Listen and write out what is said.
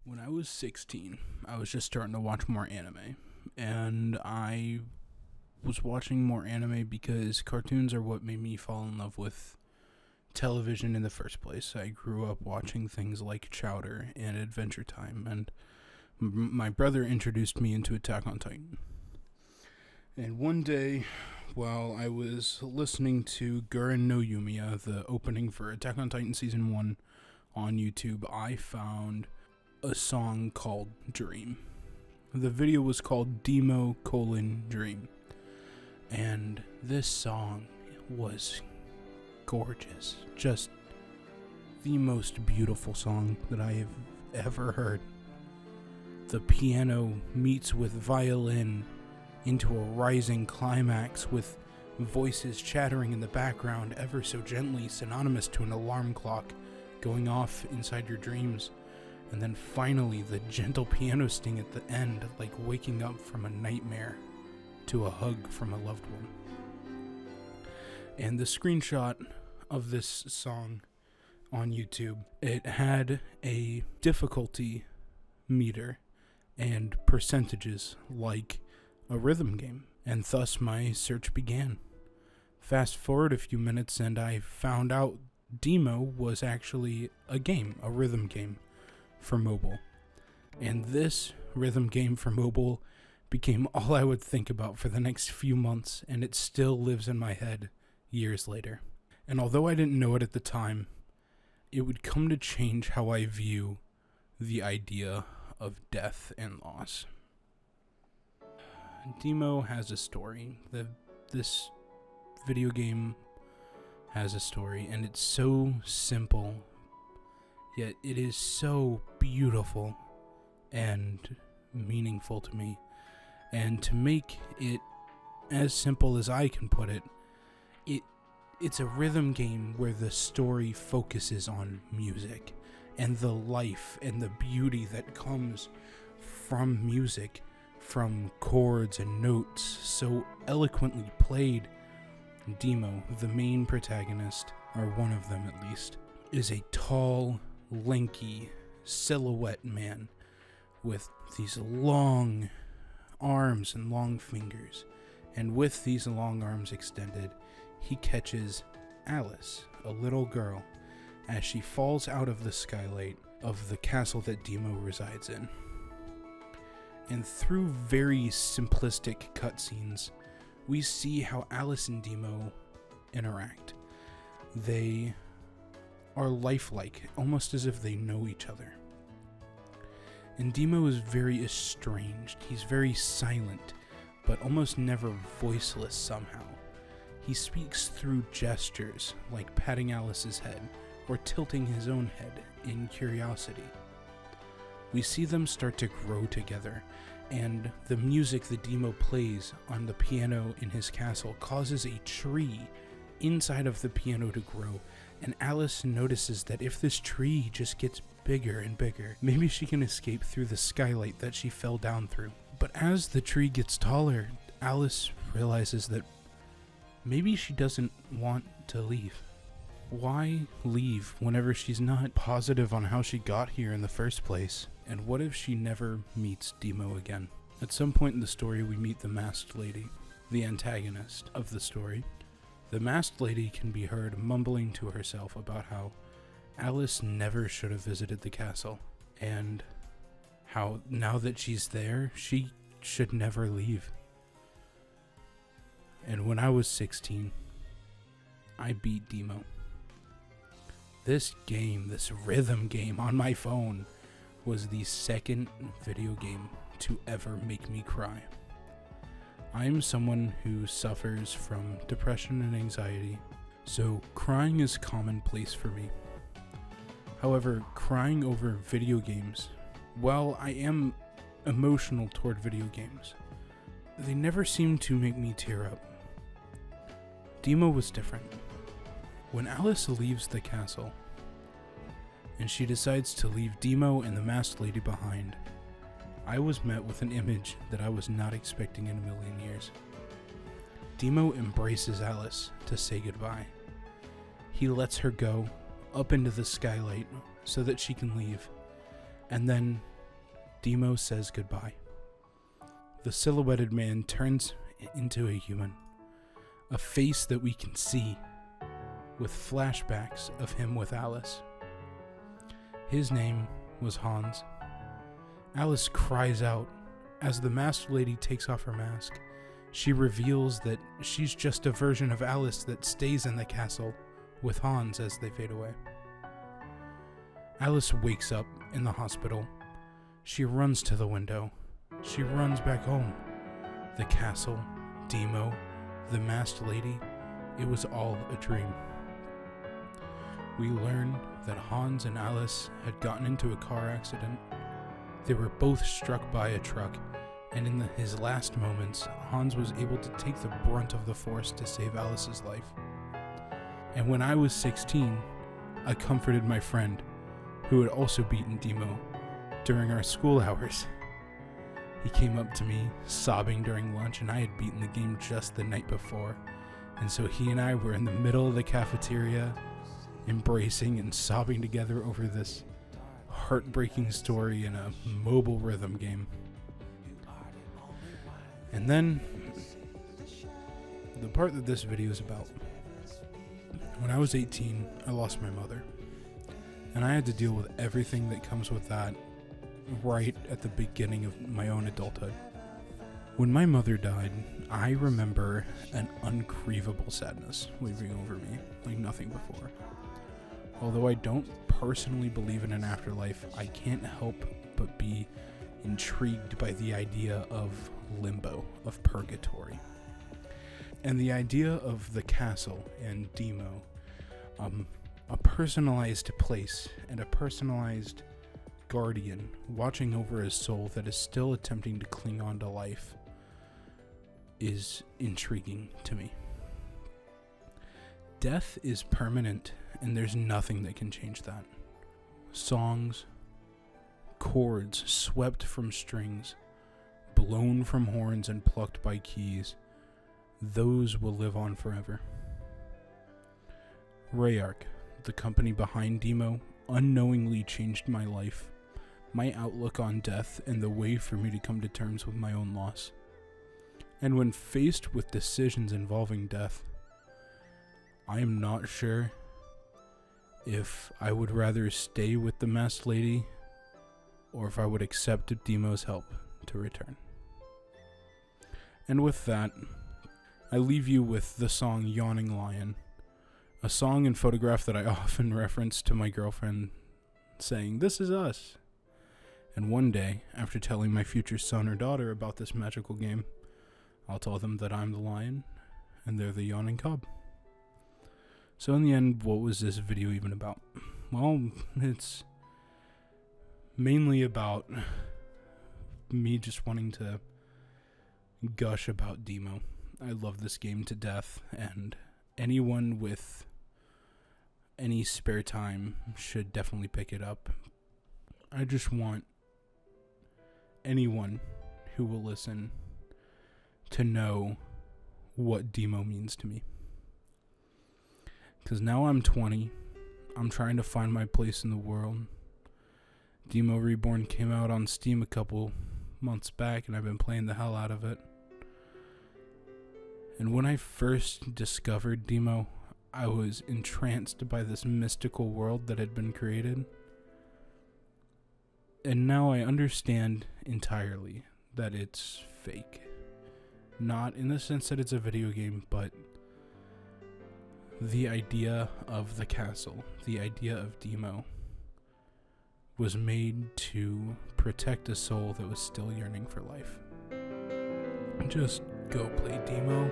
When I was 16, I was just starting to watch more anime. And I was watching more anime because cartoons are what made me fall in love with television in the first place. I grew up watching things like Chowder and Adventure Time, and my brother introduced me into Attack on Titan. And one day, while I was listening to Gurren no Yumiya, the opening for Attack on Titan Season 1 on YouTube, I found a song called Dream. The video was called 𝕤𝕝:𝕤. And this song was gorgeous. Just the most beautiful song that I have ever heard. The piano meets with violin into a rising climax with voices chattering in the background ever so gently, synonymous to an alarm clock going off inside your dreams. And then finally, the gentle piano sting at the end, like waking up from a nightmare to a hug from a loved one. And the screenshot of this song on YouTube, it had a difficulty meter and percentages like a rhythm game. And thus my search began. Fast forward a few minutes and I found out Deemo was actually a game, a rhythm game for mobile. And this rhythm game for mobile became all I would think about for the next few months, and it still lives in my head years later. And although I didn't know it at the time, it would come to change how I view the idea of death and loss. Deemo has a story. This video game has a story, and it's so simple, yet it is so beautiful and meaningful to me. And to make it as simple as I can put it, it's a rhythm game where the story focuses on music and the life and the beauty that comes from music, from chords and notes so eloquently played. Deemo, the main protagonist, or one of them at least, is a tall, lanky silhouette man with these long arms and long fingers. And with these long arms extended, he catches Alice, a little girl, as she falls out of the skylight of the castle that Deemo resides in. And through very simplistic cutscenes, we see how Alice and Deemo interact. They are lifelike, almost as if they know each other. And Deemo is very estranged. He's very silent, but almost never voiceless somehow. He speaks through gestures, like patting Alice's head, or tilting his own head in curiosity. We see them start to grow together, and the music that Deemo plays on the piano in his castle causes a tree inside of the piano to grow. And Alice notices that if this tree just gets bigger and bigger, maybe she can escape through the skylight that she fell down through. But as the tree gets taller, Alice realizes that maybe she doesn't want to leave. Why leave whenever she's not positive on how she got here in the first place? And what if she never meets Deemo again? At some point in the story, we meet the masked lady, the antagonist of the story. The masked lady can be heard mumbling to herself about how Alice never should have visited the castle, and how now that she's there, she should never leave. And when I was 16, I beat Deemo. This game, this rhythm game on my phone, was the second video game to ever make me cry. I'm someone who suffers from depression and anxiety, so crying is commonplace for me. However, crying over video games, while I am emotional toward video games, they never seem to make me tear up. Deemo was different. When Alice leaves the castle, and she decides to leave Deemo and the masked lady behind, I was met with an image that I was not expecting in a million years. Deemo embraces Alice to say goodbye. He lets her go up into the skylight so that she can leave, and then Deemo says goodbye. The silhouetted man turns into a human, a face that we can see, with flashbacks of him with Alice. His name was Hans. Alice cries out. As the masked lady takes off her mask, she reveals that she's just a version of Alice that stays in the castle with Hans as they fade away. Alice wakes up in the hospital. She runs to the window. She runs back home. The castle, Deemo, the masked lady, it was all a dream. We learn that Hans and Alice had gotten into a car accident. They were both struck by a truck, and in his last moments, Hans was able to take the brunt of the force to save Alice's life. And when I was 16, I comforted my friend, who had also beaten Deemo, during our school hours. He came up to me, sobbing during lunch, and I had beaten the game just the night before. And so he and I were in the middle of the cafeteria, embracing and sobbing together over this heartbreaking story in a mobile rhythm game. And then, the part that this video is about. When I was 18, I lost my mother. And I had to deal with everything that comes with that right at the beginning of my own adulthood. When my mother died, I remember an uncreevable sadness weaving over me like nothing before. Although I don't personally believe in an afterlife, I can't help but be intrigued by the idea of limbo, of purgatory. And the idea of the castle and Deemo, a personalized place and a personalized guardian watching over a soul that is still attempting to cling on to life, is intriguing to me. Death is permanent, and there's nothing that can change that. Songs, chords swept from strings, blown from horns and plucked by keys, those will live on forever. Rayark, the company behind Deemo, unknowingly changed my life, my outlook on death, and the way for me to come to terms with my own loss. And when faced with decisions involving death, I am not sure if I would rather stay with the masked lady or if I would accept Deemo's help to return. And with that, I leave you with the song Yawning Lion, a song and photograph that I often reference to my girlfriend, saying, "This is us." And one day, after telling my future son or daughter about this magical game, I'll tell them that I'm the lion and they're the yawning cub. So in the end, what was this video even about? Well, it's mainly about me just wanting to gush about Deemo. I love this game to death, and anyone with any spare time should definitely pick it up. I just want anyone who will listen to know what Deemo means to me. Because now I'm 20, I'm trying to find my place in the world. Deemo Reborn came out on Steam a couple months back, and I've been playing the hell out of it. And when I first discovered Deemo, I was entranced by this mystical world that had been created. And now I understand entirely that it's fake. Not in the sense that it's a video game, but the idea of the castle, the idea of Deemo, was made to protect a soul that was still yearning for life. Just go play Deemo.